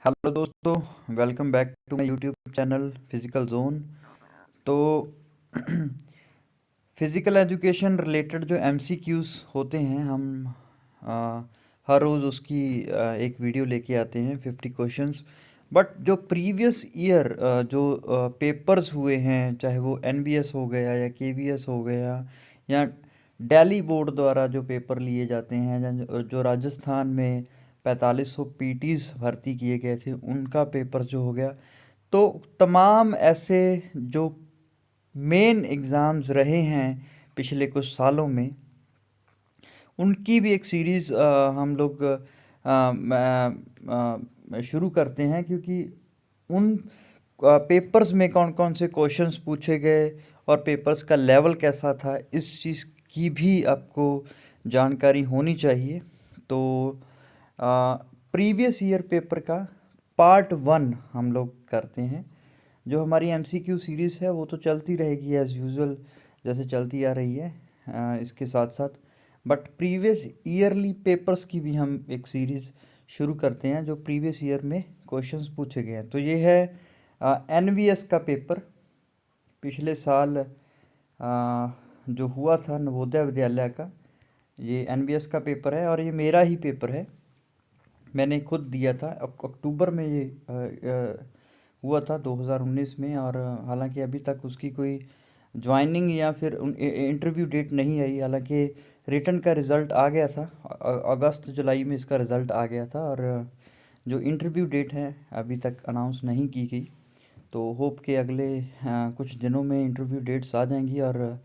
Hello दोस्तों, welcome back to my YouTube channel physical zone. तो physical education related जो MCQs होते हैं हम आ, हर रोज़ उसकी एक वीडियो लेके आते हैं 50 क्वेश्चंस। बट जो प्रीवियस ईयर जो पेपर्स हुए हैं, चाहे वो एनबीएस हो गया या केवीएस हो गया या दिल्ली बोर्ड द्वारा जो पेपर लिए जाते हैं, या जो राजस्थान में 4500 पीटीज भर्ती किए गए थे उनका पेपर जो हो गया, तो तमाम ऐसे जो मेन एग्ज़ाम्स रहे हैं पिछले कुछ सालों में, उनकी भी एक सीरीज़ हम लोग शुरू करते हैं। क्योंकि उन पेपर्स में कौन कौन से क्वेश्चंस पूछे गए और पेपर्स का लेवल कैसा था, इस चीज़ की भी आपको जानकारी होनी चाहिए। तो प्रीवियस ईयर पेपर का पार्ट 1 हम लोग करते हैं। जो हमारी एमसीक्यू सीरीज़ है वो तो चलती रहेगी एज़ यूजुअल, जैसे चलती आ रही है इसके साथ साथ। बट प्रीवियस ईयरली पेपर्स की भी हम एक सीरीज़ शुरू करते हैं जो प्रीवियस ईयर में क्वेश्चंस पूछे गए हैं। तो ये है एनवीएस का पेपर। पिछले साल जो हुआ था नवोदय विद्यालय का, ये एनवीएस का पेपर है और ये मेरा ही पेपर है। मैंने खुद दिया था अक्टूबर में, ये हुआ था 2019 में। और हालांकि अभी तक उसकी कोई ज्वाइनिंग या फिर इंटरव्यू डेट नहीं आई। हालांकि रिटर्न का रिज़ल्ट आ गया था, अगस्त जुलाई में इसका रिज़ल्ट आ गया था। और जो इंटरव्यू डेट है अभी तक अनाउंस नहीं की गई। तो होप के अगले कुछ दिनों में इंटरव्यू डेट्स आ जाएंगी। और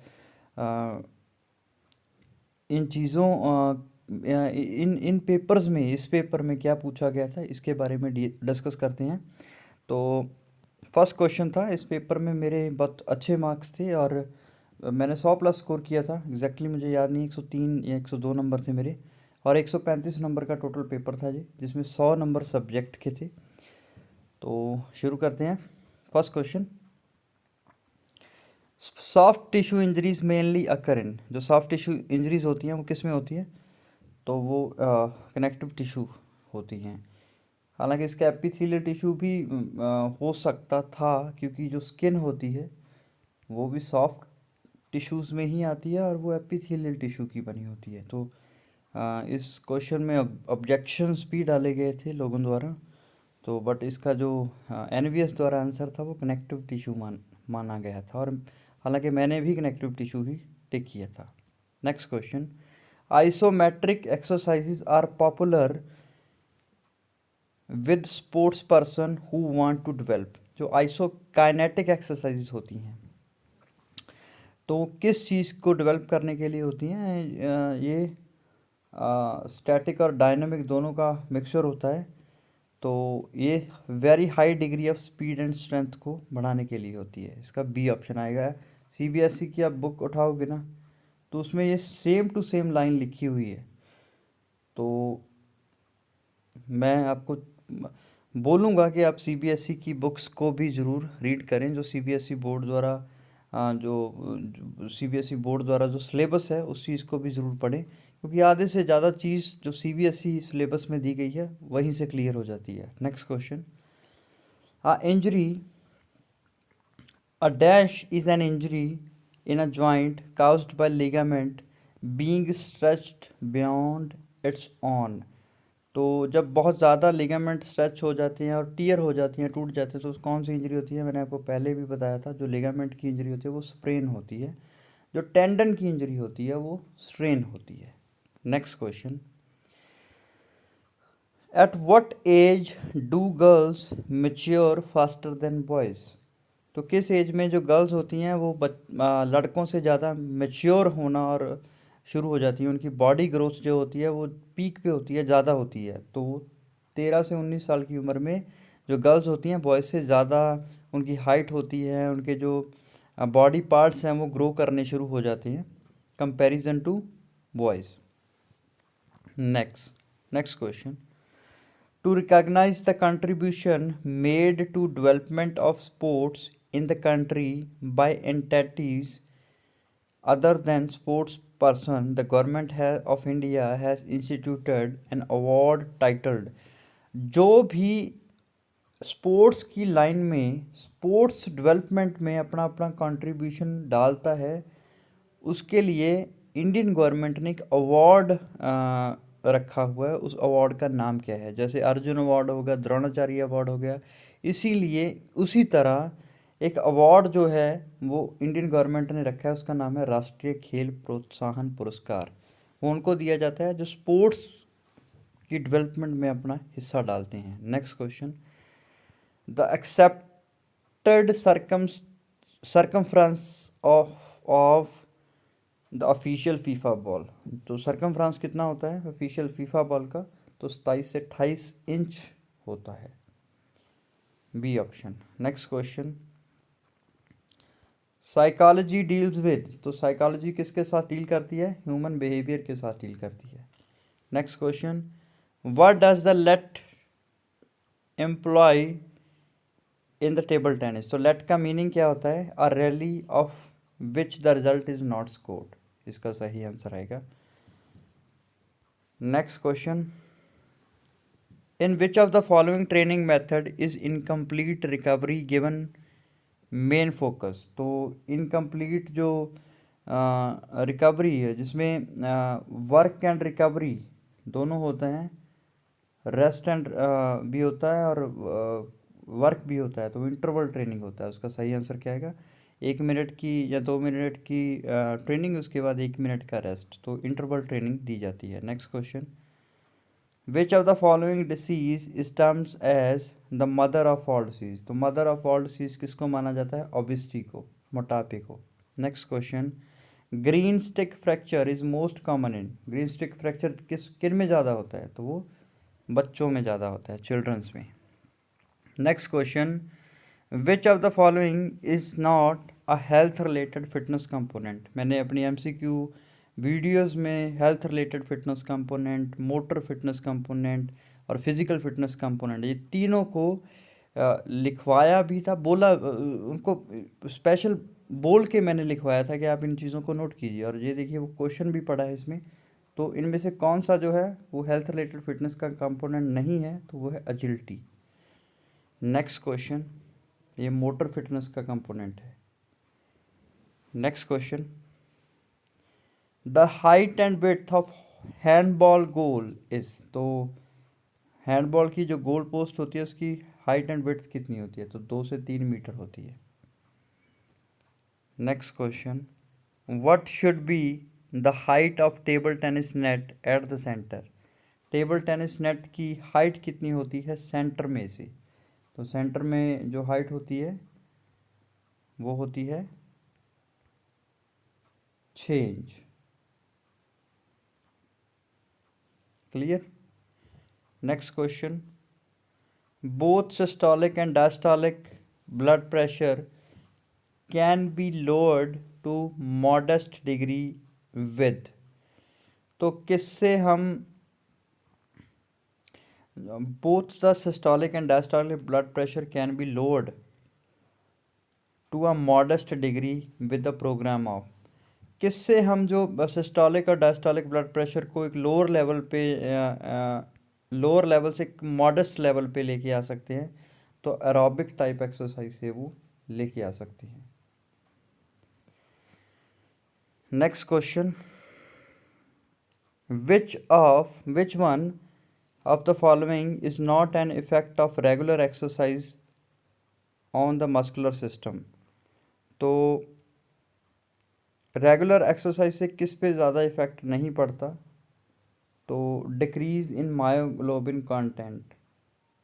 इन चीज़ों इन इन पेपर्स में, इस पेपर में क्या पूछा गया था इसके बारे में डिस्कस करते हैं। तो फर्स्ट क्वेश्चन था इस पेपर में, मेरे बहुत अच्छे मार्क्स थे और मैंने 100 प्लस स्कोर किया था। एग्जैक्टली मुझे याद नहीं, 103 या 102 नंबर थे मेरे। और 135 नंबर का टोटल पेपर था जी, जिसमें 100 नंबर सब्जेक्ट के थे। तो शुरू करते हैं। First question, soft tissue injuries mainly occur in. जो सॉफ्ट टिश्यू इंजरीज होती हैं वो किस में होती है? तो वो कनेक्टिव टिश्यू होती हैं। हालांकि इसका एपिथेलियल टिश्यू भी हो सकता था, क्योंकि जो स्किन होती है वो भी सॉफ्ट टिश्यूज़ में ही आती है और वो एपिथेलियल टिश्यू की बनी होती है। तो इस क्वेश्चन में ऑब्जेक्शंस भी डाले गए थे लोगों द्वारा। तो बट इसका जो एनवीएस द्वारा आंसर था वो कनेक्टिव टिश्यू माना गया था। और हालांकि मैंने भी कनेक्टिव टिश्यू ही टिक किया था। Next question, isometric exercises are popular with sports person who want to develop. जो आइसोकाइनेटिक एक्सरसाइजेज होती हैं तो किस चीज़ को डेवलप करने के लिए होती हैं? ये स्टैटिक और डायनामिक दोनों का मिक्सचर होता है। तो ये very high degree of speed and strength को बढ़ाने के लिए होती है। इसका बी ऑप्शन आएगा। सीबीएसई की आप बुक उठाओगे ना, तो उसमें ये सेम टू सेम लाइन लिखी हुई है। तो मैं आपको बोलूँगा कि आप सीबीएसई की बुक्स को भी ज़रूर रीड करें। जो सीबीएसई बोर्ड द्वारा जो सीबीएसई बोर्ड द्वारा जो सिलेबस है उस चीज़ को भी ज़रूर पढ़ें, क्योंकि आधे से ज़्यादा चीज़ जो सीबीएसई सिलेबस में दी गई है वहीं से क्लियर हो जाती है। Next question, injury A dash is an injury in a joint caused by ligament being stretched beyond its own। तो जब बहुत ज़्यादा लिगामेंट स्ट्रेच हो जाते हैं और टीयर हो जाती हैं, टूट जाते हैं, तो कौन सी इंजरी होती है? मैंने आपको पहले भी बताया था, जो लिगामेंट की इंजरी होती है वो स्प्रेन होती है, जो टेंडन की इंजरी होती है वो स्ट्रेन होती है। Next question, at what age do girls mature faster than boys. तो किस एज में जो गर्ल्स होती हैं वो लड़कों से ज़्यादा मैच्योर होना और शुरू हो जाती है। उनकी बॉडी ग्रोथ जो होती है वो पीक पे होती है, ज़्यादा होती है। तो 13 से 19 साल की उम्र में जो गर्ल्स होती हैं बॉयज़ से ज़्यादा उनकी हाइट होती है, उनके जो बॉडी पार्ट्स हैं वो ग्रो करने शुरू हो जाते हैं comparison to boys. Next question, to recognize the contribution made to development of sports in the country by entities other than sports person, the government of India has instituted an award titled। जो भी sports की line में, sports development में अपना अपना contribution डालता है, उसके लिए इंडियन गवर्नमेंट ने एक अवार्ड रखा हुआ है। उस अवार्ड का नाम क्या है? जैसे अर्जुन अवार्ड हो गया, द्रोणाचार्य अवार्ड हो गया, इसीलिए उसी तरह एक अवार्ड जो है वो इंडियन गवर्नमेंट ने रखा है, उसका नाम है राष्ट्रीय खेल प्रोत्साहन पुरस्कार। वो उनको दिया जाता है जो स्पोर्ट्स की डेवलपमेंट में अपना हिस्सा डालते हैं। Next question, the accepted circumference of the official FIFA ball. तो सरकमफ्रांस कितना होता है ऑफिशियल फीफा बॉल का? तो 27 से 28 इंच होता है, B option. Next question, psychology deals with, तो साइकोलॉजी किसके साथ डील करती है? ह्यूमन बिहेवियर के साथ डील करती है। Next question, what does the let employ in the table tennis. तो लेट का मीनिंग क्या होता है? A rally of which the result is not scored. इसका सही आंसर आएगा। Next question, in which of the following training method is incomplete recovery given main focus. तो incomplete जो रिकवरी है, जिसमें वर्क एंड रिकवरी दोनों होते हैं, रेस्ट एंड भी होता है और वर्क भी होता है, तो इंटरवल ट्रेनिंग होता है। उसका सही आंसर क्या आएगा? 1 मिनट की या 2 मिनट की ट्रेनिंग, उसके बाद 1 मिनट का रेस्ट, तो इंटरवल ट्रेनिंग दी जाती है। Next question, which of the following disease is terms as the mother of all disease. तो मदर ऑफ ऑल डिसीज किसको माना जाता है? ओबेसिटी को, मोटापे को। Next question, green stick fracture is most common in. Green stick fracture किन में ज़्यादा होता है? तो वो बच्चों में ज़्यादा होता है, चिल्ड्रंस में। Next question, which of the following is not a health related fitness component. मैंने अपनी एमसीक्यू वीडियोस में health related fitness component, motor fitness component और फिजिकल फिटनेस कंपोनेंट, ये तीनों को लिखवाया भी था, बोला उनको स्पेशल बोल के मैंने लिखवाया था कि आप इन चीज़ों को नोट कीजिए। और ये देखिए वो क्वेश्चन भी पड़ा है इसमें। तो इनमें से कौन सा जो है वो हेल्थ रिलेटेड फिटनेस का कंपोनेंट नहीं है? तो वो है एजिलिटी। नेक्स्ट क्वेश्चन, ये मोटर फिटनेस का कंपोनेंट है। Next question, the height and width of handball goal is. तो हैंडबॉल की जो गोल पोस्ट होती है उसकी हाइट एंड विड्थ कितनी होती है? तो 2 से 3 मीटर होती है। Next question, what should be the height of table tennis net at the centre. Table tennis net की हाइट कितनी होती है सेंटर में से? तो सेंटर में जो हाइट होती है वो होती है 6 inch. Clear. Next question, both systolic and diastolic blood pressure can be lowered to modest degree with. तो किससे हम both the systolic and diastolic blood pressure can be lowered to a modest degree with the program of, किससे हम जो systolic और diastolic blood pressure को एक lower level पे लोअर लेवल से एक मॉडेस्ट लेवल पे लेके आ सकते हैं? तो एरोबिक टाइप एक्सरसाइज से वो लेके आ सकती हैं। Next question, which one of the following is not an effect of regular exercise on the muscular system. तो रेगुलर एक्सरसाइज से किस पे ज़्यादा इफेक्ट नहीं पड़ता? तो डिक्रीज इन मायोग्लोबिन कंटेंट।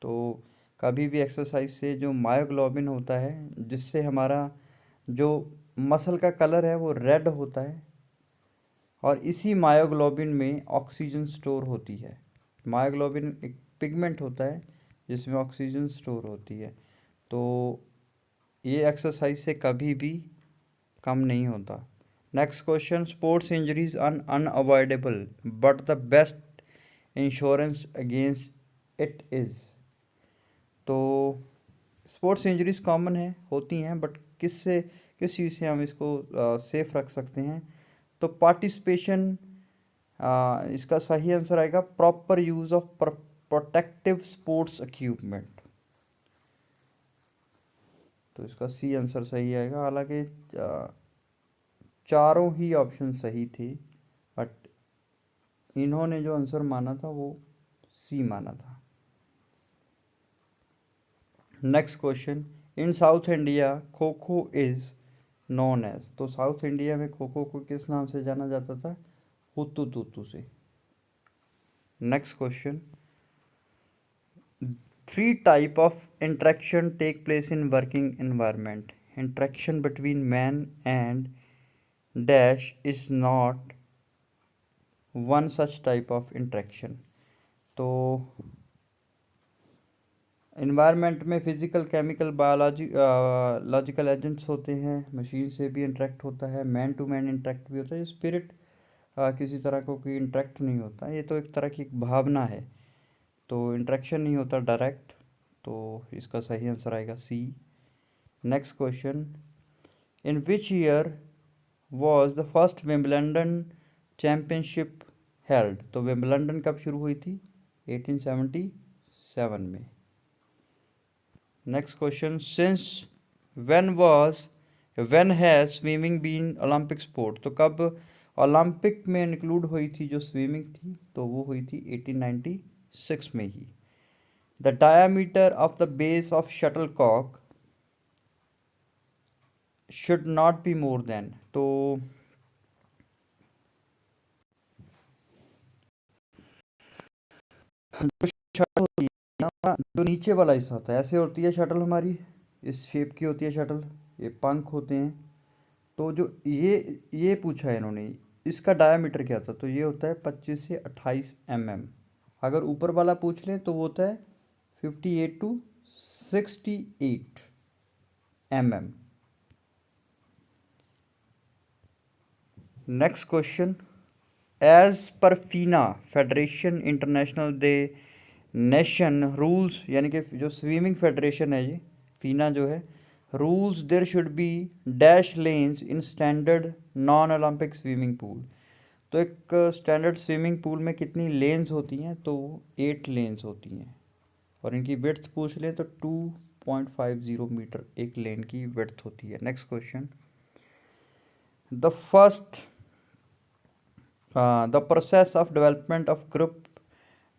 तो कभी भी एक्सरसाइज से जो मायोग्लोबिन होता है, जिससे हमारा जो मसल का कलर है वो रेड होता है, और इसी मायोग्लोबिन में ऑक्सीजन स्टोर होती है। मायोग्लोबिन एक पिगमेंट होता है जिसमें ऑक्सीजन स्टोर होती है। तो ये एक्सरसाइज से कभी भी कम नहीं होता। Next question, sports injuries are unavoidable but the best insurance against it is. तो स्पोर्ट्स इंजरीज कॉमन है, होती हैं, बट किस चीज़ से हम इसको सेफ रख सकते हैं? तो पार्टिसिपेशन, इसका सही आंसर आएगा proper use of protective sports equipment. तो इसका सी आंसर सही आएगा। हालांकि चारों ही ऑप्शन सही थे, बट इन्होंने जो आंसर माना था वो सी माना था। Next question, in south India kho kho is known as. तो साउथ इंडिया में खो खो को किस नाम से जाना जाता था? हुतू तुतू से। Next question, three type of interaction take place in working environment. Interaction between man and dash is not one such type of interaction. तो इन्वायरमेंट में फिजिकल, केमिकल, लॉजिकल एजेंट्स होते हैं, मशीन से भी इंटरेक्ट होता है, मैन टू मैन इंटरेक्ट भी होता है, स्पिरिट किसी तरह को कोई इंटरेक्ट नहीं होता, ये तो एक तरह की एक भावना है, तो इंटरेक्शन नहीं होता डायरेक्ट। तो इसका सही आंसर आएगा C. Next question, in which year was the first Wimbledon championship held. तो विम्बलडन कब शुरू हुई थी? 1877 में। Next question, since when has swimming been Olympic sport. तो कब ओलंपिक में इंक्लूड हुई थी जो स्विमिंग थी? तो वो हुई थी 1896 में ही। The diameter of the base of shuttlecock should not be more than. तो जो शटल होती है ना, जो नीचे वाला हिस्सा होता है, ऐसे होती है शटल हमारी, इस शेप की होती है शटल, ये पंख होते हैं। तो जो ये पूछा है इन्होंने, इसका डायामीटर क्या था? तो ये होता है 25 से 28 mm। अगर ऊपर वाला पूछ लें तो वो होता है 58 to 68 mm। Next question, as per FINA federation international de nation rules, यानी कि जो स्विमिंग फेडरेशन है ये फीना जो है, rules there should be dash lens in standard non Olympic swimming pool. तो एक स्टैंडर्ड स्विमिंग पूल में कितनी लेन्स होती हैं? तो 8 लेन्स होती हैं, और इनकी विड्थ पूछ लें तो 2.50 मीटर एक लेन की विड्थ होती है। Next question, the first the process of development of group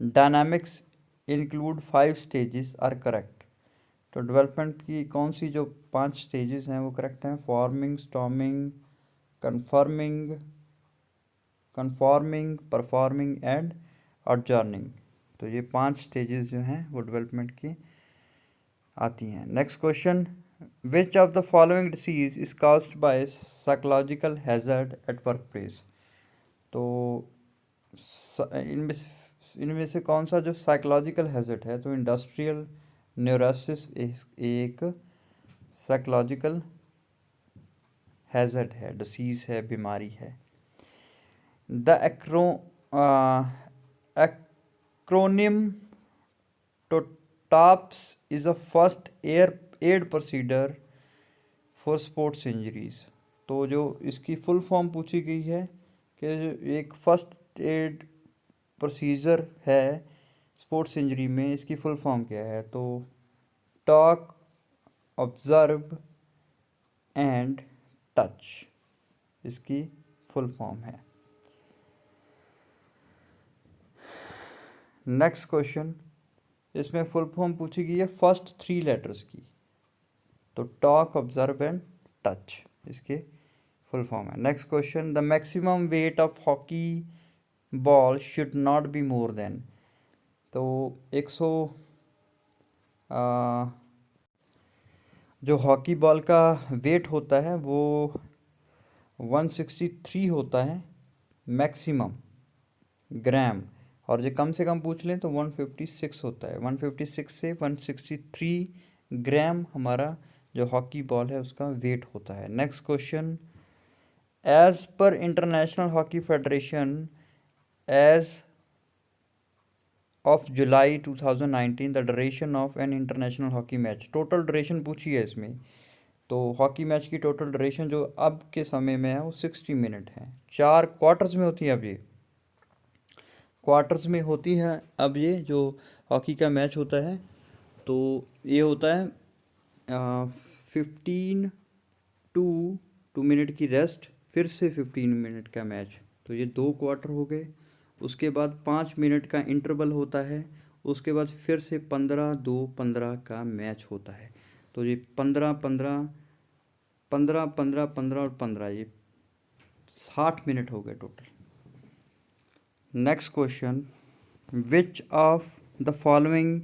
dynamics include 5 stages are correct. तो डेवलपमेंट की कौन सी जो 5 स्टेजेस हैं वो करेक्ट हैं? Forming, storming, conforming, performing and adjourning. तो ये 5 स्टेजेस जो हैं वो डेवलपमेंट की आती हैं। Next question, which of the following disease is caused bye psychological hazard at work place. तो इनमें से कौन सा जो साइकोलॉजिकल हैजर्ड है? तो इंडस्ट्रियल न्यूरोसिस एक साइकोलॉजिकल हैजर्ड है, डिसीज़ है, बीमारी है। The acronym tops is a first aid procedure for sports injuries. तो जो इसकी फुल फॉर्म पूछी गई है कि एक फर्स्ट एड प्रोसीजर है स्पोर्ट्स इंजरी में, इसकी फुल फॉर्म क्या है? तो टॉक, ऑब्जर्व एंड टच इसकी फुल फॉर्म है। नेक्स्ट क्वेश्चन, इसमें फुल फॉर्म पूछी गई है फर्स्ट 3 लेटर्स की। तो टॉक, ऑब्जर्व एंड टच इसके फुल फॉर्म है। Next question, the maximum weight of hockey ball should not be more than. तो 100 जो हॉकी बॉल का वेट होता है वो 163 होता है मैक्सिमम ग्राम, और जो कम से कम पूछ लें तो 156 होता है। 156 से 163 ग्राम हमारा जो हॉकी बॉल है उसका वेट होता है। Next question, as per international hockey federation as of July 2019 the duration of an international hockey match. Total duration पूछी है इसमें, तो हॉकी मैच की टोटल ड्यूरेशन जो अब के समय में है वो 60 मिनट है। 4 क्वार्टर्स में होती है, अब ये क्वार्टर्स में होती है अब ये जो हॉकी का मैच होता है। तो ये होता है 15 टू 2 मिनट की रेस्ट, फिर से 15 मिनट का मैच। तो ये 2 क्वार्टर हो गए। उसके बाद 5 मिनट का इंटरवल होता है। उसके बाद फिर से 15-2-15 का मैच होता है। तो ये 15-15, 15-15-15 और 15, ये 60 मिनट हो गए total. Next question, which of the following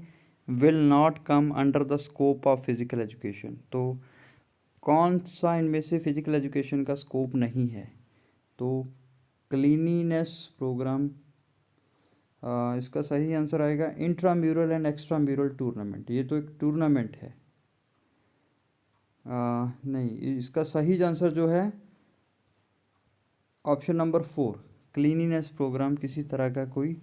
will not come under the scope of physical education. तो कौन सा इनमें से फिजिकल एजुकेशन का स्कोप नहीं है? तो क्लीनिनेस प्रोग्राम, इसका सही आंसर आएगा इंट्राम्यूरल एंड एक्स्ट्राम्यूरल टूर्नामेंट। ये तो एक टूर्नामेंट है। नहीं, इसका सही आंसर जो है ऑप्शन नंबर 4, क्लीनिनेस प्रोग्राम किसी तरह का कोई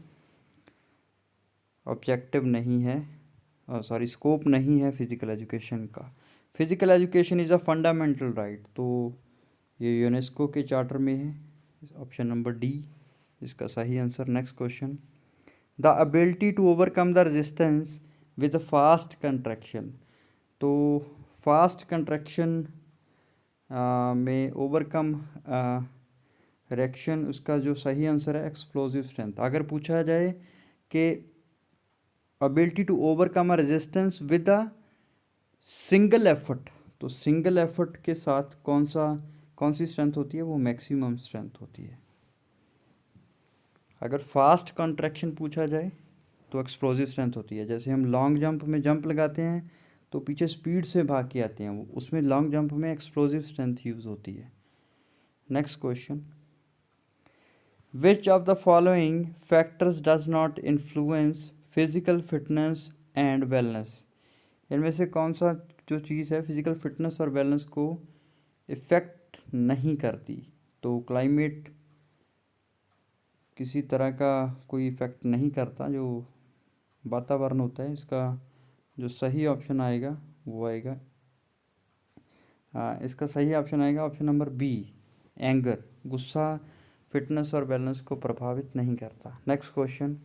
ऑब्जेक्टिव नहीं है, सॉरी स्कोप नहीं है फिजिकल एजुकेशन का। Physical education is a fundamental right, तो ये यूनेस्को के चार्टर में है। ऑप्शन नंबर डी इसका सही answer. Next question, the ability to overcome the resistance with fast contraction. तो फास्ट कंट्रैक्शन में ओवरकम रिएक्शन, उसका जो सही आंसर है एक्सप्लोजिव स्ट्रेंथ। अगर पूछा जाए कि ability to overcome a resistance with a single effort, तो सिंगल एफर्ट के साथ कौन सी स्ट्रेंथ होती है? वो मैक्सिमम स्ट्रेंथ होती है। अगर फास्ट कॉन्ट्रैक्शन पूछा जाए तो एक्सप्लोजिव स्ट्रेंथ होती है। जैसे हम लॉन्ग जंप में जंप लगाते हैं तो पीछे स्पीड से भाग के आते हैं, वो उसमें लॉन्ग जंप में एक्सप्लोजिव स्ट्रेंथ यूज़ होती है। Next question, which of the following factors does not influence physical fitness and wellness. इनमें से कौन सा जो चीज़ है फिजिकल फिटनेस और वेलनेस को इफ़ेक्ट नहीं करती? तो क्लाइमेट किसी तरह का कोई इफ़ेक्ट नहीं करता, जो वातावरण होता है। इसका जो सही ऑप्शन आएगा वो आएगा, इसका सही ऑप्शन आएगा ऑप्शन नंबर बी, एंगर। गुस्सा फिटनेस और वेलनेस को प्रभावित नहीं करता। Next question,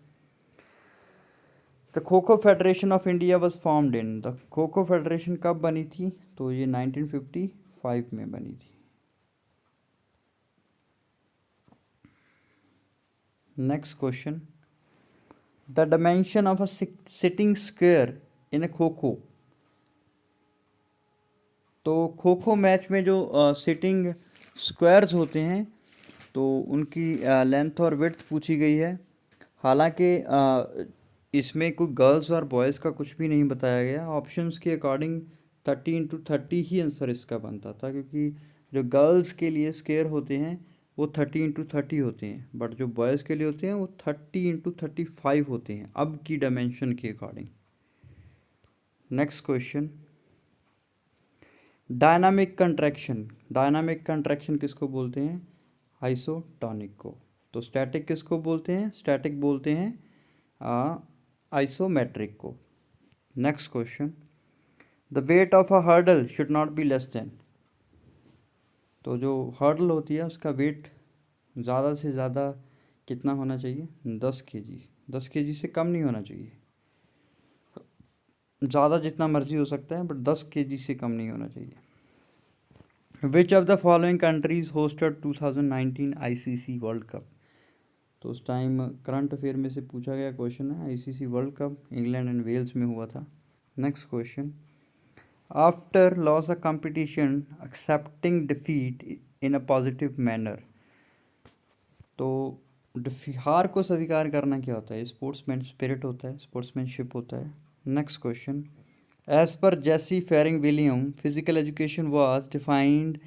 the kho kho federation of India was formed in. The kho kho federation कब बनी थी? तो ये 1955 में बनी थी। Next question, the dimension of a sitting square in a kho kho. तो खो खो मैच में जो सिटिंग स्क्वायर्स होते हैं तो उनकी लेंथ और विड्थ पूछी गई है। हालांकि इसमें कोई गर्ल्स और बॉयज़ का कुछ भी नहीं बताया गया। ऑप्शंस के अकॉर्डिंग 30x30 ही आंसर इसका बनता था, क्योंकि जो गर्ल्स के लिए स्क्वायर होते हैं वो 30x30 होते हैं, बट जो बॉयज़ के लिए होते हैं वो 30x35 होते हैं अब की डायमेंशन के according. Next question, dynamic contraction किसको बोलते हैं? आइसोटोनिक को। तो स्टैटिक किसको बोलते हैं? स्टैटिक बोलते हैं आइसोमेट्रिक को। Next question, the weight of a hurdle should not be less than. तो जो हर्डल होती है उसका वेट ज़्यादा से ज़्यादा कितना होना चाहिए? 10 kg। 10 kg से कम नहीं होना चाहिए। ज़्यादा जितना मर्जी हो सकता है, बट 10 kg से कम नहीं होना चाहिए। विच of the following countries hosted 2019 ICC world cup. तो उस टाइम करंट अफेयर में से पूछा गया क्वेश्चन है। ICC world cup England and Wales में हुआ था। Next question, after loss a competition accepting defeat in a positive manner. तो हार को स्वीकार करना क्या होता है? स्पोर्ट्समैन स्पिरिट होता है, स्पोर्ट्समैनशिप होता है। Next question, as per Jesse Feiring William physical education was defined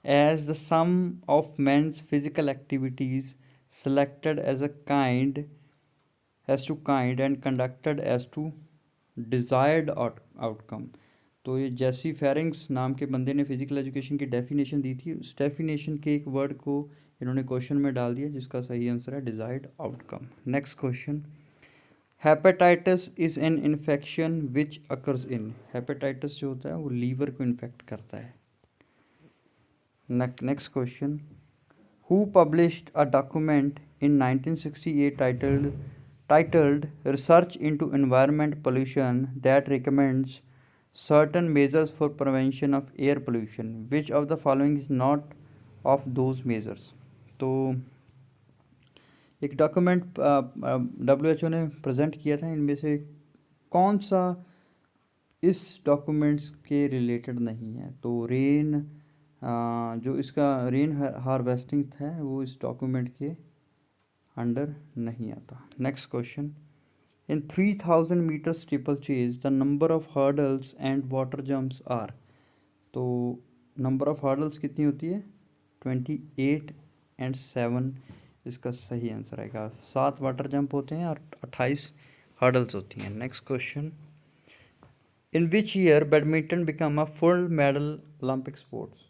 as the sum of men's physical activities selected as to kind and conducted as to desired outcome। तो ये जेसी pharynx नाम के बंदे ने फिजिकल एजुकेशन की definition दी थी। उस definition के एक वर्ड को इन्होंने क्वेश्चन में डाल दिया, जिसका सही आंसर है desired outcome. Next question, hepatitis is an infection which occurs in. Hepatitis जो होता है वो लीवर को इन्फेक्ट करता है। Next question, who published a document in 1968 titled Research into Environment Pollution that recommends certain measures for prevention of air pollution. Which of the following is not of those measures? तो एक document WHO ने present किया था, इनमें से कौन सा इस डॉक्यूमेंट्स के रिलेटेड नहीं है? तो रेन जो इसका रेन हार्वेस्टिंग है वो इस डॉक्यूमेंट के अंडर नहीं आता। Next question, in 3000 metre steeplechase the number of hurdles and water jumps are. तो नंबर ऑफ हर्डल्स कितनी होती है? 28 एंड 7 इसका सही आंसर आएगा। 7 वाटर जंप होते हैं और 28 हर्डल्स होती हैं। Next question, in which year badminton become a full medal Olympic sports.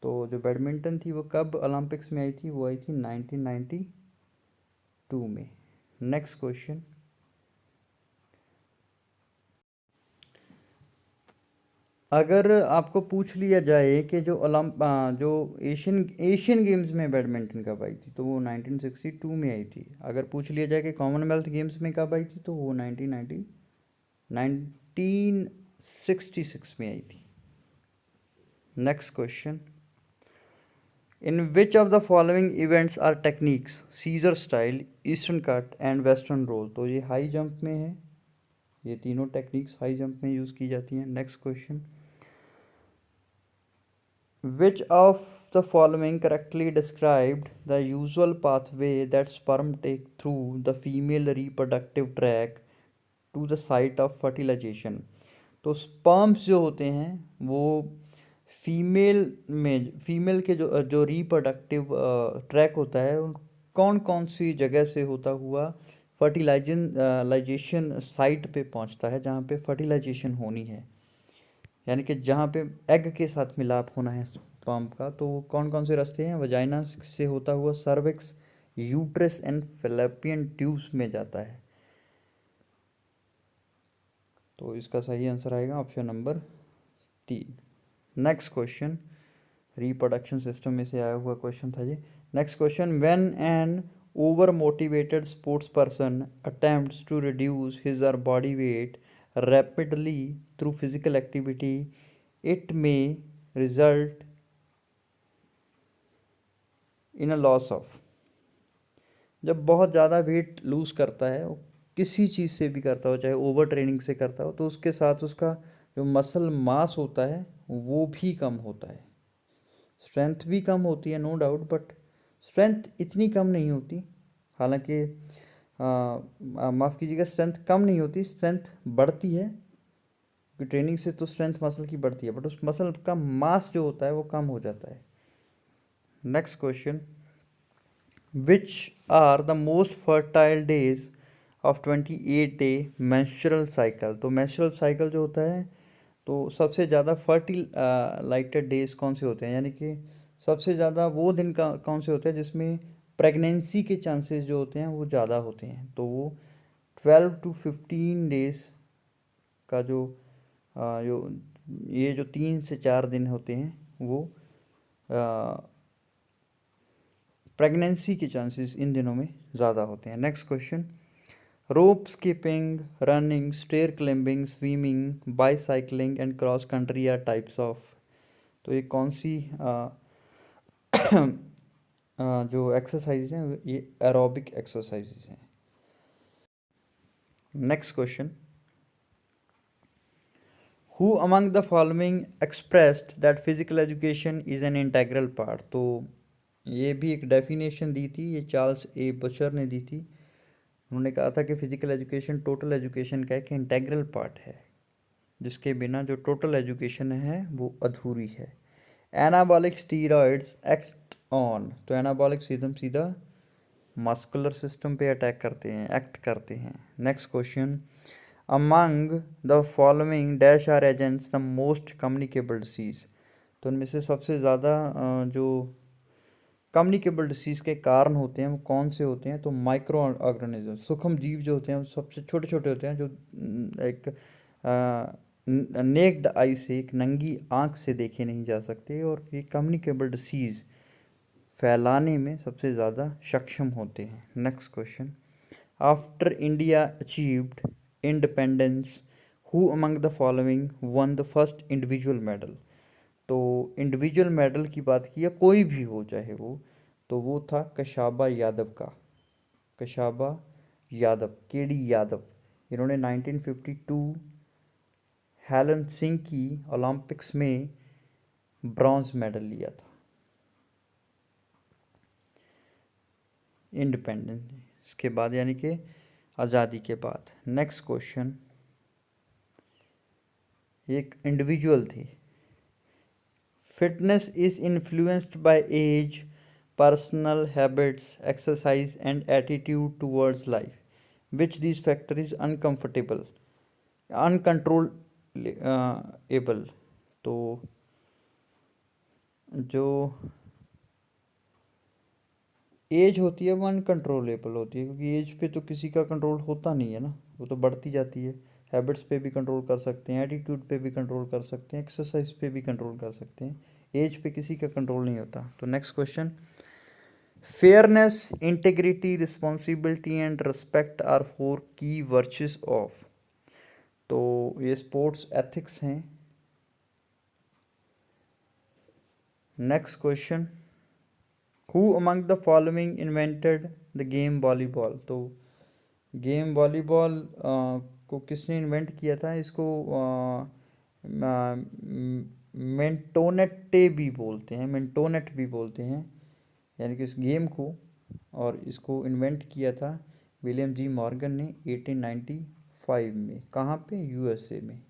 तो जो बैडमिंटन थी वो कब ओलंपिक्स में आई थी? वो आई थी 1992 में। नेक्स्ट क्वेश्चन, अगर आपको पूछ लिया जाए कि जो जो एशियन गेम्स में बैडमिंटन कब आई थी, तो वो 1962 में आई थी। अगर पूछ लिया जाए कि कॉमनवेल्थ गेम्स में कब आई थी, तो वो 1966 में आई थी। Next question, in which of the following events are techniques scissor style, eastern cut and western roll. तो ये हाई जंप में है, ये तीनों टेक्निक्स हाई जंप में यूज़ की जाती हैं। Next question, which of the following correctly described the usual pathway that sperm take through the female reproductive tract to the site of fertilization? तो स्पर्म्स जो होते हैं वो फीमेल के जो रिप्रोडक्टिव ट्रैक होता है कौन कौन सी जगह से होता हुआ फर्टिलाइजेशन साइट पे पहुंचता है, जहाँ पे फर्टिलाइजेशन होनी है, यानी कि जहाँ पे एग के साथ मिलाप होना है स्पर्म का। तो कौन कौन से रास्ते हैं? वजाइना से होता हुआ cervix, uterus and fallopian tubes में जाता है। तो इसका सही आंसर आएगा option number 3। Next question, reproduction system में से आया हुआ क्वेश्चन था ये। Next question, when an over motivated sports person attempts to reduce his or body weight rapidly through physical activity, it may result in a loss of। जब बहुत ज़्यादा weight lose करता है, वो किसी चीज़ से भी करता हो, चाहे ओवर ट्रेनिंग से करता हो, तो उसके साथ उसका जो मसल मास होता है वो भी कम होता है। स्ट्रेंथ भी कम होती है नो डाउट, बट स्ट्रेंथ इतनी कम नहीं होती। हालांकि माफ़ कीजिएगा, स्ट्रेंथ कम नहीं होती, स्ट्रेंथ बढ़ती है, क्योंकि ट्रेनिंग से तो स्ट्रेंथ मसल की बढ़ती है, बट उस मसल का मास जो होता है वो कम हो जाता है। Next question, which are the most fertile days of 28 day menstrual cycle. तो मेंस्ट्रुअल साइकिल जो होता है, तो सबसे ज़्यादा फर्टिलाइटेड डेज कौन से होते हैं, यानी कि सबसे ज़्यादा वो दिन कौन से होते हैं जिसमें प्रेगनेंसी के चांसेस जो होते हैं वो ज़्यादा होते हैं। तो वो 12 to 15 डेज का जो ये जो 3 से 4 दिन होते हैं वो प्रेगनेंसी के चांसेस इन दिनों में ज़्यादा होते हैं। Next question, rope skipping, running, stair climbing, swimming, bicycling and cross country are types of. तो ये कौन सी जो एक्सरसाइज हैं ये एरोबिक एक्सरसाइजेज हैं। Next question, who among the following expressed that physical education is an integral part. तो ये भी एक डेफिनेशन दी थी, ये चार्ल्स ए बचर ने दी थी। उन्होंने कहा था कि फिजिकल एजुकेशन टोटल एजुकेशन का एक इंटेग्रल पार्ट है, जिसके बिना जो टोटल एजुकेशन है वो अधूरी है। Anabolic steroids act on. तो एनाबॉलिक सीधा मस्कुलर सिस्टम पे अटैक करते हैं, एक्ट करते हैं। Next question, among the following dash are agents the most communicable disease. तो उनमें से सबसे ज़्यादा जो कम्युनिकेबल डिसीज़ के कारण होते हैं वो कौन से होते हैं? तो माइक्रो ऑर्गेनिज्म, सूक्ष्म जीव जो होते हैं वो सबसे छोटे छोटे होते हैं, जो एक नेक्ड आई से, एक नंगी आँख से देखे नहीं जा सकते, और ये कम्युनिकेबल डिसीज़ फैलाने में सबसे ज़्यादा सक्षम होते हैं। Next question, after India achieved independence who among the following one the first individual medal. तो इंडिविजुअल मेडल की बात की है, कोई भी हो चाहे वो, तो वो था कशाबा यादव का। कशाबा यादव, केडी यादव, इन्होंने 1952 हेलन सिंह की ओलंपिक्स में ब्रॉन्ज मेडल लिया था इंडिपेंडेंस। इसके बाद यानी कि आज़ादी के बाद। नेक्स्ट क्वेश्चन, एक इंडिविजुअल थी। Fitness is influenced by age, personal habits, exercise and attitude towards life. Which this factor is uncomfortable uncontrollable. तो जो एज होती है वो अनकंट्रोलेबल होती है, क्योंकि एज पे तो किसी का कंट्रोल होता नहीं है ना, वो तो बढ़ती जाती है। हैबिट्स पे भी कंट्रोल कर सकते हैं, एटीट्यूड पे भी कंट्रोल कर सकते हैं, एक्सरसाइज पे भी कंट्रोल कर सकते हैं, एज पे किसी का कंट्रोल नहीं होता। तो next question, fairness, integrity, responsibility and respect are four key virtuous of. तो ये स्पोर्ट्स एथिक्स हैं। Next question, who among the following invented the game volleyball. तो गेम वॉलीबॉल को किसने इन्वेंट किया था? इसको मेंटोनेटे भी बोलते हैं, मेंटोनेट भी बोलते हैं, यानी कि इस गेम को, और इसको इन्वेंट किया था विलियम जी मॉर्गन ने 1895 में। कहाँ पे? यूएसए में।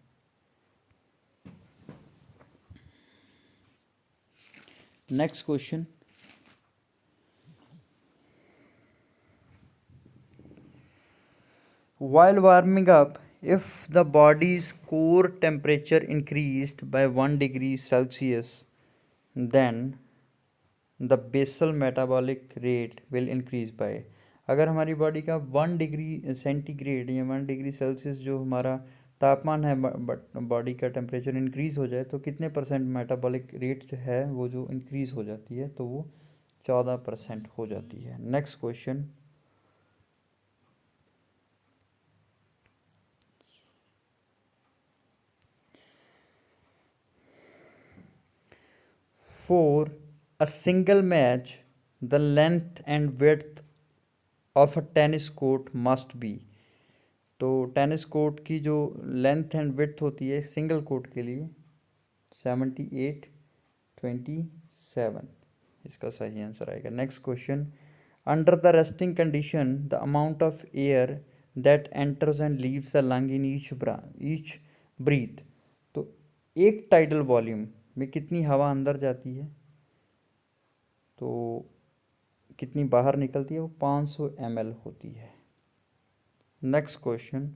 Next question, while warming up, if the body's core temperature increased by 1 degree Celsius, then the basal metabolic rate will increase by। अगर हमारी बॉडी का 1 डिग्री सेंटीग्रेड या 1 डिग्री सेल्सियस जो हमारा तापमान है, बॉडी का टेम्परेचर इंक्रीज़ हो जाए, तो कितने परसेंट मेटाबॉलिक रेट जो है वो जो इंक्रीज़ हो जाती है, तो वो 14% हो जाती है। Next question, For a single match, the length and width of a tennis court must be। तो टेनिस कोर्ट की जो लेंथ एंड विड्थ होती है सिंगल कोर्ट के लिए 78/27, इसका सही आंसर आएगा। Next question, under the resting condition the amount of air that enters and leaves the lung in each breath. तो एक टाइडल वॉल्यूम में कितनी हवा अंदर जाती है, तो कितनी बाहर निकलती है? वो 500 ml होती है। Next question,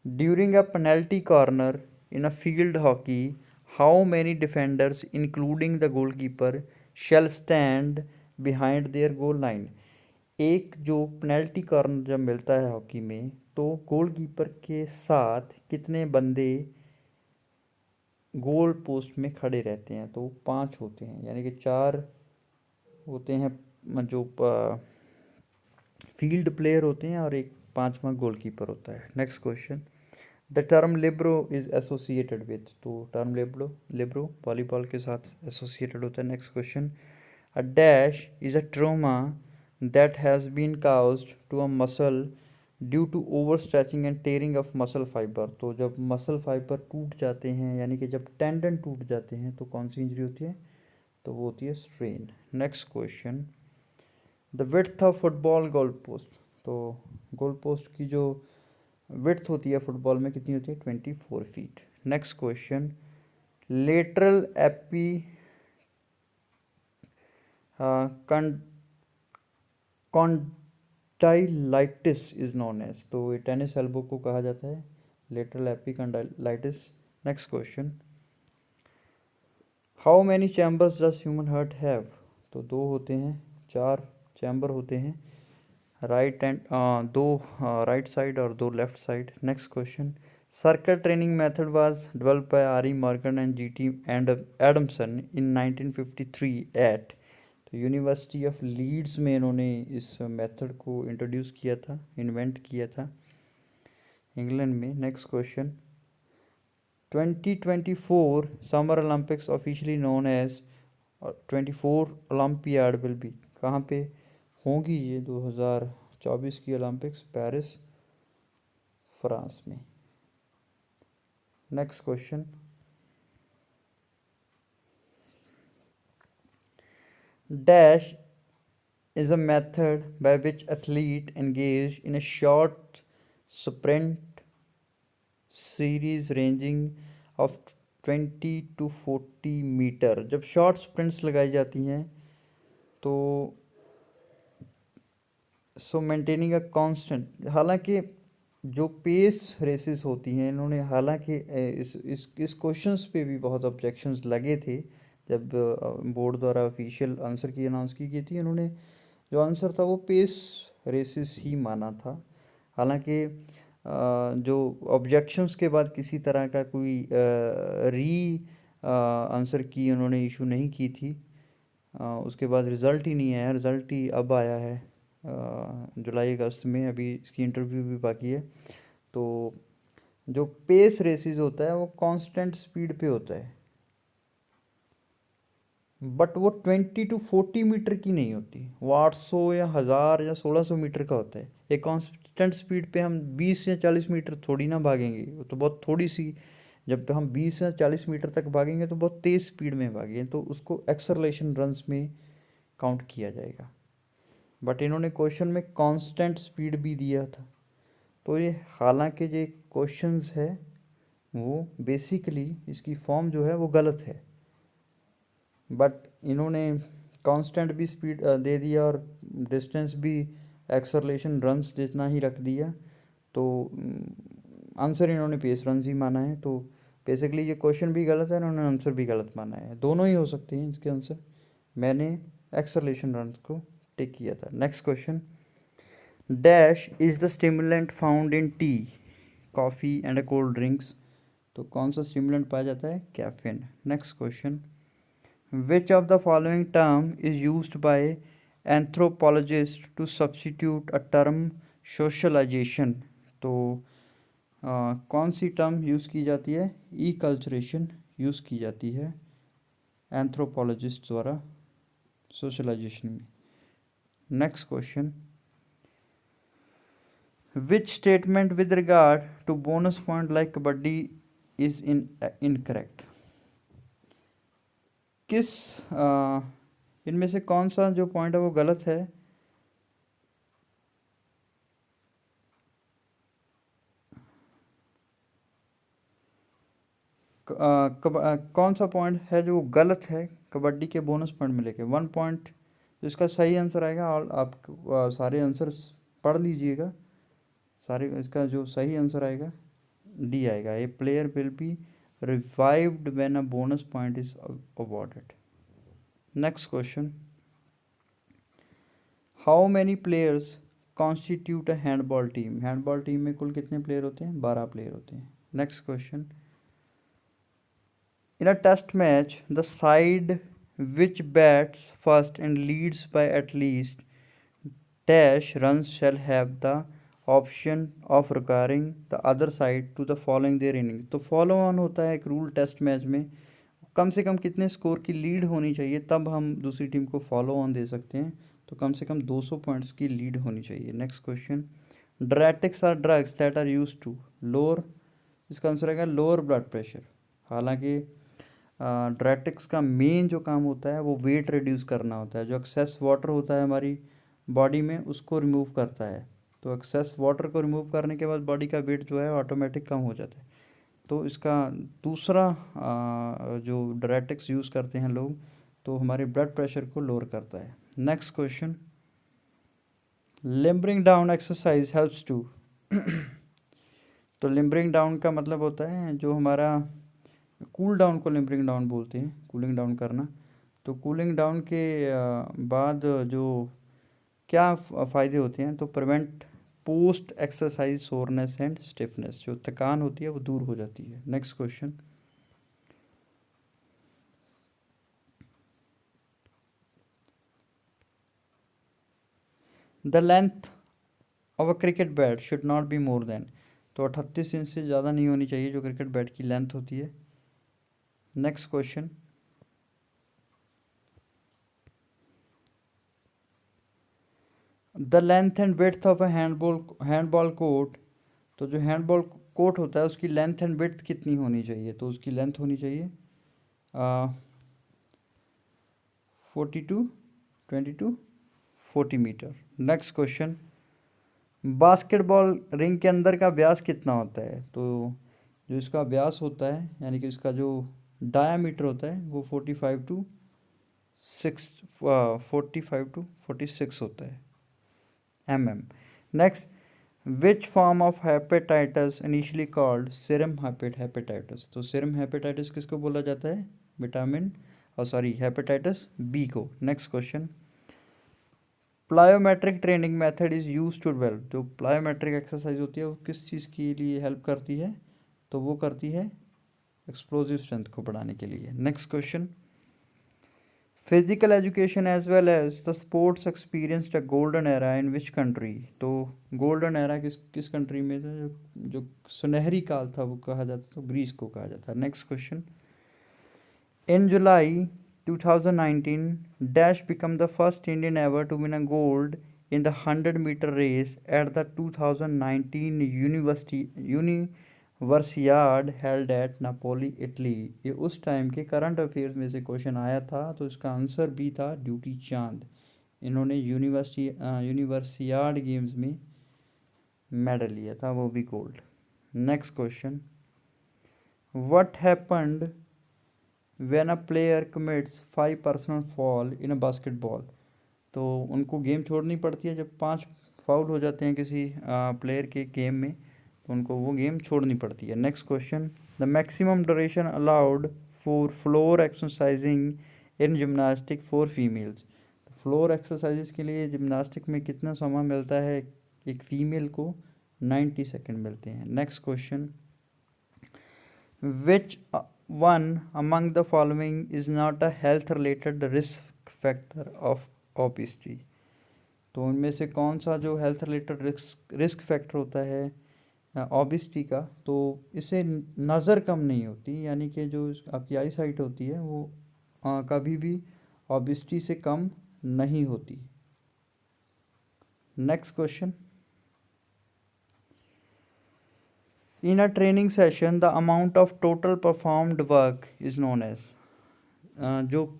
during a penalty corner in a field hockey, how many defenders including the goalkeeper shall stand behind their goal line. एक जो पेनल्टी कॉर्नर जब मिलता है हॉकी में, तो गोलकीपर के साथ कितने बंदे गोल पोस्ट में खड़े रहते हैं? तो 5 होते हैं, यानी कि 4 होते हैं जो फील्ड प्लेयर होते हैं, और एक 5वां गोलकीपर होता है। Next question, the term libero is associated with. तो टर्म लिब्रो वॉलीबॉल के साथ एसोसिएटेड होता है। Next question, a dash is a trauma that has been caused to a muscle due to overstretching and tearing of muscle fibre. तो जब muscle fibre टूट जाते हैं, यानी कि जब टेंडन टूट जाते हैं, तो कौन सी इंजरी होती है? तो वो होती है strain. Next question, the width of football goal post. तो गोल पोस्ट की जो विड्थ होती है फुटबॉल में कितनी होती है? 24 feet. Next question, lateral epicondylitis is known as. तो ये टेनिस एल्बो को कहा जाता है lateral epicondylitis. Next question, how many chambers does human heart have. तो 2 होते हैं, 4 चैम्बर होते हैं, राइट एंड 2 राइट साइड और 2 left side. Next question, circuit training method was developed by R E. Morgan and G T. And Adamson in 1953 at. तो University of Leeds में इन्होंने इस मेथड को इंट्रोड्यूस किया था, इन्वेंट किया था, इंग्लैंड में। Next question, 2024 summer Olympics officially known as 24 Olympiad will be, कहाँ पे होंगी ये 2024 की ओलंपिक्स? पेरिस, फ्रांस में। Next question, dash is a method by which athlete engage in a short sprint series ranging of 20 to 40 metre. जब short sprints लगाई जाती हैं तो मेंटेनिंग अ कांस्टेंट, हालांकि जो पेस रेसेस होती हैं, इन्होंने हालांकि इस क्वेश्चंस पे भी बहुत ऑब्जेक्शंस लगे थे जब बोर्ड द्वारा ऑफिशियल आंसर की अनाउंस की गई थी। इन्होंने जो आंसर था वो पेस रेसेस ही माना था। हालांकि जो ऑब्जेक्शंस के बाद किसी तरह का कोई री आंसर की उन्होंने इशू नहीं की थी। उसके बाद रिज़ल्ट ही नहीं आया, रिज़ल्ट ही अब आया है जुलाई अगस्त में, अभी इसकी इंटरव्यू भी बाकी है। तो जो पेस रेसेस होता है वो कांस्टेंट स्पीड पे होता है, बट वो 20 टू 40 मीटर की नहीं होती, वो 800 या 1000 या 1600 मीटर का होता है। एक कांस्टेंट स्पीड पे हम 20 या 40 मीटर थोड़ी ना भागेंगे, वो तो बहुत थोड़ी सी, जब हम 20 या 40 मीटर तक भागेंगे तो बहुत तेज़ स्पीड में भागेंगे, तो उसको एक्सेलरेशन रन्स में काउंट किया जाएगा। बट इन्होंने क्वेश्चन में कांस्टेंट स्पीड भी दिया था। तो ये हालांकि जो क्वेश्चंस है वो बेसिकली इसकी फॉर्म जो है वो गलत है, बट इन्होंने कांस्टेंट भी स्पीड दे दिया और डिस्टेंस भी एक्सेलरेशन रन्स जितना ही रख दिया, तो आंसर इन्होंने पेस रन्स ही माना है। तो बेसिकली ये क्वेश्चन भी गलत है, इन्होंने आंसर भी गलत माना है, दोनों ही हो सकते हैं इसके आंसर। मैंने एक्सेलरेशन रन्स को टिक किया था। Next question, dash is the stimulant found in tea, coffee and cold drinks. तो कौन सा स्टिमुलेंट पाया जाता है? Caffeine. Next question, which of the following term is used by anthropologist to substitute a term socialisation. तो कौन सी term use की जाती है? ई कल्चरेशन यूज़ की जाती है एंथ्रोपोलॉजिस्ट द्वारा सोशलाइजेशन में। Next question, which statement with regard to bonus point like kabaddi is incorrect. किस इनमें से कौन सा जो पॉइंट है वो गलत है? कौन सा पॉइंट है जो गलत है कबड्डी के बोनस पॉइंट में लेके? 1 पॉइंट जिसका सही आंसर आएगा, और आप सारे आंसर पढ़ लीजिएगा, सारे इसका जो सही आंसर आएगा डी आएगा। A player will be revived when a bonus point is awarded. Next question, how many players constitute a handball team. Handball team में कुल कितने प्लेयर होते हैं? 12 प्लेयर होते हैं। Next question, in a test match the side which bats first and leads by at least dash runs shall have the option of requiring the other side to the following their inning। तो follow on होता है एक rule test match में, कम से कम कितने score की lead होनी चाहिए तब हम दूसरी टीम को फॉलो ऑन दे सकते हैं, तो कम से कम 200 पॉइंट्स की लीड होनी चाहिए। Next question, diuretics are drugs that are use to lower, इसका आंसर आएगा लोअर ब्लड प्रेशर। हालांकि ड्रैटिक्स का मेन जो काम होता है वो वेट रिड्यूस करना होता है, जो एक्सेस वाटर होता है हमारी बॉडी में उसको रिमूव करता है। तो एक्सेस वाटर को रिमूव करने के बाद बॉडी का वेट जो है ऑटोमेटिक कम हो जाता है। तो इसका दूसरा जो ड्रैटिक्स यूज़ करते हैं लोग, तो हमारे ब्लड प्रेशर को लोअर करता है। Next question, limbering down exercise helps to. तो लिम्बरिंग डाउन का मतलब होता है जो हमारा कूल डाउन को लिम्बरिंग डाउन बोलते हैं, कूलिंग डाउन करना। तो कूलिंग डाउन के बाद जो क्या फ़ायदे होते हैं? तो prevent post exercise soreness and stiffness, जो थकान होती है वो दूर हो जाती है। Next question, the length of a cricket bat should not be more than. तो 38 इंच से ज़्यादा नहीं होनी चाहिए जो क्रिकेट बैट की लेंथ होती है। Next question, the length and width of a handball court. तो जो हैंडबॉल कोर्ट होता है उसकी लेंथ एंड विड्थ कितनी होनी चाहिए? तो उसकी लेंथ होनी चाहिए 42 22 40 metre. Next question, basketball ring के अंदर का व्यास कितना होता है? तो जो इसका व्यास होता है यानी कि इसका जो डायामीटर होता है वो 45 टू 46 होता है next, which form of hepatitis initially called serum hepatitis? तो सीरम हेपेटाइटिस किसको बोला जाता है? विटामिन हेपेटाइटिस बी को। Next question, plyometric training method is use to develop. जो प्लायोमेट्रिक एक्सरसाइज होती है वो किस चीज़ के लिए हेल्प करती है? तो वो करती है एक्सप्लोजिव स्ट्रेंथ को बढ़ाने के लिए। Next question, physical education as well as the sports experienced a golden era in which country? तो गोल्डन एरा किस कंट्री में था? जो सुनहरी काल था वो कहा जाता था, तो ग्रीस को कहा जाता है। Next question, in July 2019 Dash became the first Indian ever to win a gold in the 100-meter race at the 2019 Universiade held at Napoli, Italy। ये उस टाइम के करंट अफेयर्स में से क्वेश्चन आया था, तो इसका आंसर भी था ड्यूटी चांद। इन्होंने यूनिवर्सियाड गेम्स में मेडल लिया था, वो भी gold. Next question, what happened when a player commits 5 personal fall in a basketball? तो उनको गेम छोड़नी पड़ती है जब 5 फाउल हो जाते हैं किसी प्लेयर के गेम में, तो उनको वो गेम छोड़नी पड़ती है। Next question, the maximum duration allowed for floor exercising in gymnastic for females? Floor exercises के लिए जिम्नास्टिक में कितना समय मिलता है एक फीमेल को? 90 सेकेंड मिलते हैं। Next question, which one among the following is not a health related risk factor of obesity? तो उनमें से कौन सा जो हेल्थ रिलेटेड रिस्क फैक्टर होता है ओबेसिटी का? तो इससे नज़र कम नहीं होती, यानी कि जो आपकी आई साइट होती है वो कभी भी ओबेसिटी से कम नहीं होती। Next question, in a training session the amount of total performed work is known as. जो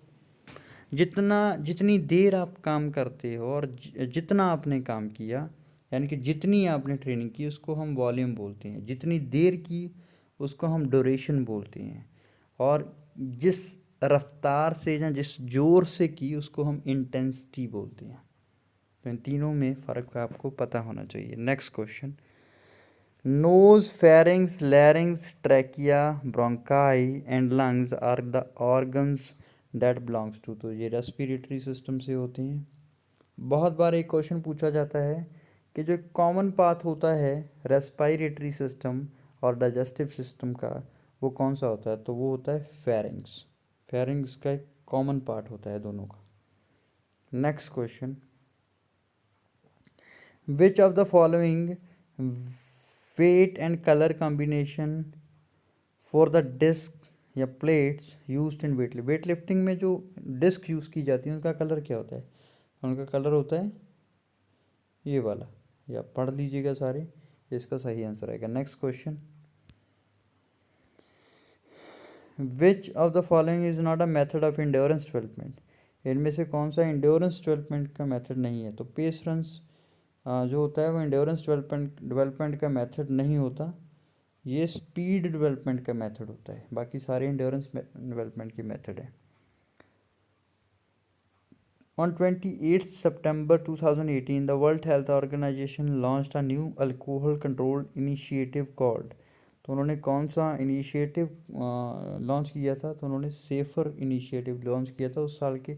जितनी देर आप काम करते हो और जितना आपने काम किया, यानी कि जितनी आपने ट्रेनिंग की उसको हम वॉल्यूम बोलते हैं, जितनी देर की उसको हम ड्यूरेशन बोलते हैं, और जिस रफ्तार से या जिस जोर से की उसको हम इंटेंसिटी बोलते हैं। तो इन तीनों में फ़र्क आपको पता होना चाहिए। Next question, nose, pharynx, larynx, trachea, bronchi and lungs are the organs that belongs to. तो ये रेस्पिरेटरी सिस्टम से होते हैं। बहुत बार एक क्वेश्चन पूछा जाता है कि जो कॉमन पाथ होता है रेस्पिरेटरी सिस्टम और डाइजेस्टिव सिस्टम का, वो कौन सा होता है? तो वो होता है फेरिंग्स। फेरिंग्स का एक कॉमन पार्ट होता है दोनों का। Next question, which of the following weight and colour combination for the disc या plates used in weight lifting में जो डिस्क यूज़ की जाती है उनका कलर क्या होता है? उनका कलर होता है ये वाला, या पढ़ लीजिएगा सारे, इसका सही आंसर आएगा। Next question, which of the following is not a method of endurance development? इनमें से कौन सा इंड्योरेंस डेवलपमेंट का मेथड नहीं है? तो पेस रन्स जो होता है वो इंड्योरेंस डेवलपमेंट का मेथड नहीं होता, ये स्पीड डेवलपमेंट का मेथड होता है। बाकी सारे इंड्योरेंस डेवलपमेंट के मेथड है। On 28 September 2018, the World Health Organization launched a new alcohol control initiative called। तो उन्होंने कौन सा इनिशिएटिव लॉन्च किया था? तो उन्होंने सेफर इनिशिएटिव लॉन्च किया था। उस साल के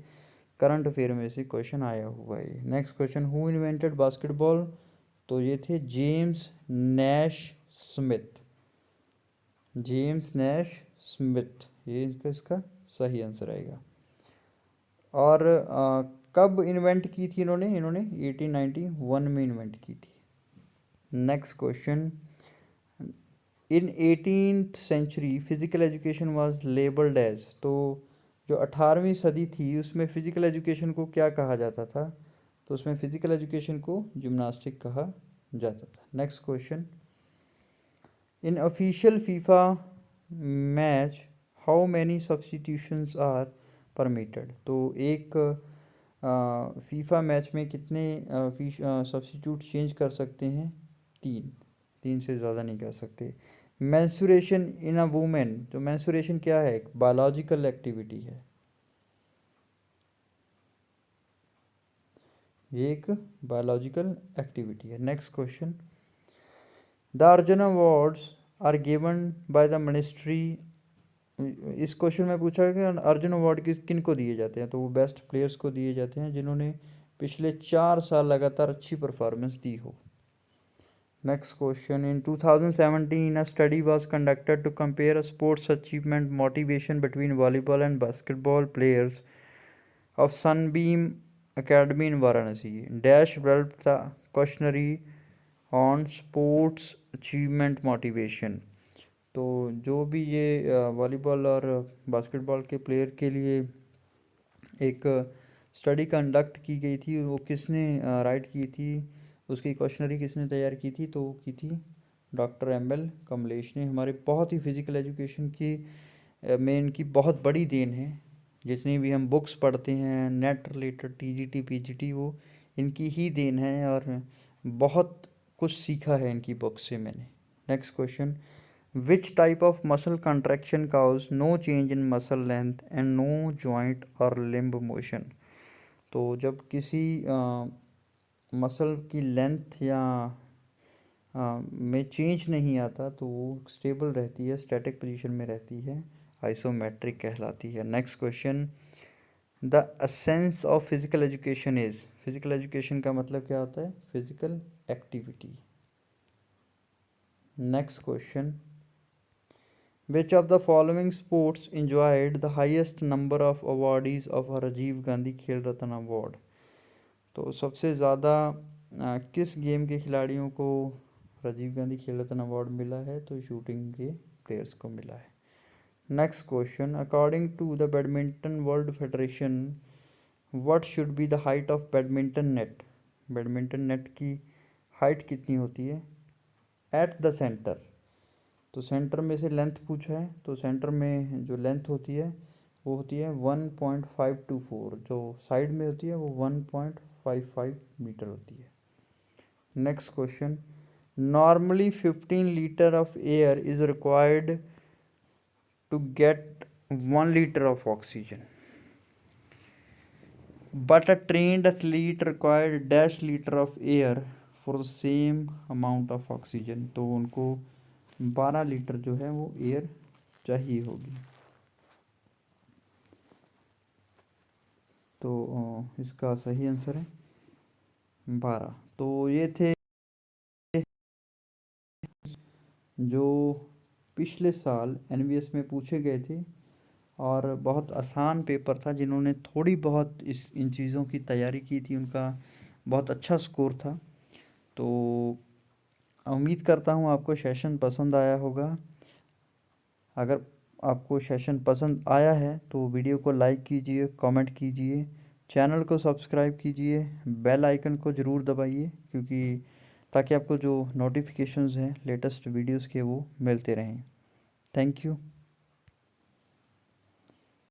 करंट अफेयर में से क्वेश्चन आया हुआ है। Next question, who invented basketball? तो ये थे James Nash Smith. James Nash Smith, ये इसका सही आंसर आएगा। और कब इन्वेंट की थी इन्होंने 1891 में इन्वेंट की थी। Next question, in 18th century physical education was labelled as, तो जो 18वीं सदी थी उसमें फ़िज़िकल एजुकेशन को क्या कहा जाता था? तो उसमें फ़िज़िकल एजुकेशन को जिम्नास्टिक कहा जाता था। Next question, in official FIFA match how many substitutions are permitted, तो एक फीफा मैच में कितने सब्स्टिट्यूट चेंज कर सकते हैं? तीन, तीन से ज़्यादा नहीं कर सकते। मेंसुरेशन इन अ वुमेन, तो मेंसुरेशन क्या है? एक बायोलॉजिकल एक्टिविटी है, ये एक बायोलॉजिकल एक्टिविटी है। Next question, the Arjun awards are given by the ministry, इस क्वेश्चन में पूछा है कि अर्जुन अवार्ड किन को दिए जाते हैं? तो वो बेस्ट प्लेयर्स को दिए जाते हैं जिन्होंने पिछले 4 साल लगातार अच्छी परफॉर्मेंस दी हो। Next question, in 2017 a study was conducted to compare sports achievement motivation between volleyball and basketball players of Sunbeam Academy in Varanasi. Dash developed the questionnaire on sports achievement motivation. तो जो भी ये volleyball और basketball के player के लिए एक study conduct की गई थी, वो किसने राइट की थी? उसकी क्वेश्चनरी किसने तैयार की थी? तो वो की थी डॉक्टर एम.एल. कमलेश ने। हमारे बहुत ही फिज़िकल एजुकेशन की में इनकी बहुत बड़ी देन है। जितनी भी हम बुक्स पढ़ते हैं नेट रिलेटेड, टीजीटी पीजीटी, वो इनकी ही देन है और बहुत कुछ सीखा है इनकी बुक से मैंने। Next question, which type of muscle contraction cause no change in muscle length and no joint or limb motion? तो जब किसी मसल की लेंथ या में चेंज नहीं आता तो वो स्टेबल रहती है, स्टैटिक पोजीशन में रहती है, आइसोमेट्रिक कहलाती है। Next question, the essence of physical education is, physical education का मतलब क्या होता है? Physical activity. Next question, which of the following sports enjoyed the highest number of awardees of Rajiv Gandhi Khel Ratna award? तो सबसे ज़्यादा किस गेम के खिलाड़ियों को राजीव गांधी खेल रत्न अवार्ड मिला है? तो शूटिंग के प्लेयर्स को मिला है। Next question, according to the badminton world federation what should be the height of badminton net? Badminton net की हाइट कितनी होती है? एट द सेंटर, तो सेंटर में से लेंथ पूछा है, तो सेंटर में जो लेंथ होती है वो होती है 1.524, जो साइड में होती है वो 1.55 मीटर होती है। Next question, normally 15 litre of air is required to get 1 litre of oxygen, but a trained athlete required dash litre of air for the same amount of oxygen, तो उनको 12 लीटर जो है वो एयर चाहिए होगी। तो इसका सही आंसर है 12। तो ये थे जो पिछले साल एनवीएस में पूछे गए थे और बहुत आसान पेपर था। जिन्होंने थोड़ी बहुत इन चीज़ों की तैयारी की थी उनका बहुत अच्छा स्कोर था। तो उम्मीद करता हूँ आपको सेशन पसंद आया होगा। अगर आपको सेशन पसंद आया है तो वीडियो को लाइक कीजिए, कमेंट कीजिए, चैनल को सब्सक्राइब कीजिए, बेल आइकन को ज़रूर दबाइए क्योंकि ताकि आपको जो नोटिफिकेशंस हैं लेटेस्ट वीडियोस के वो मिलते रहें। Thank you.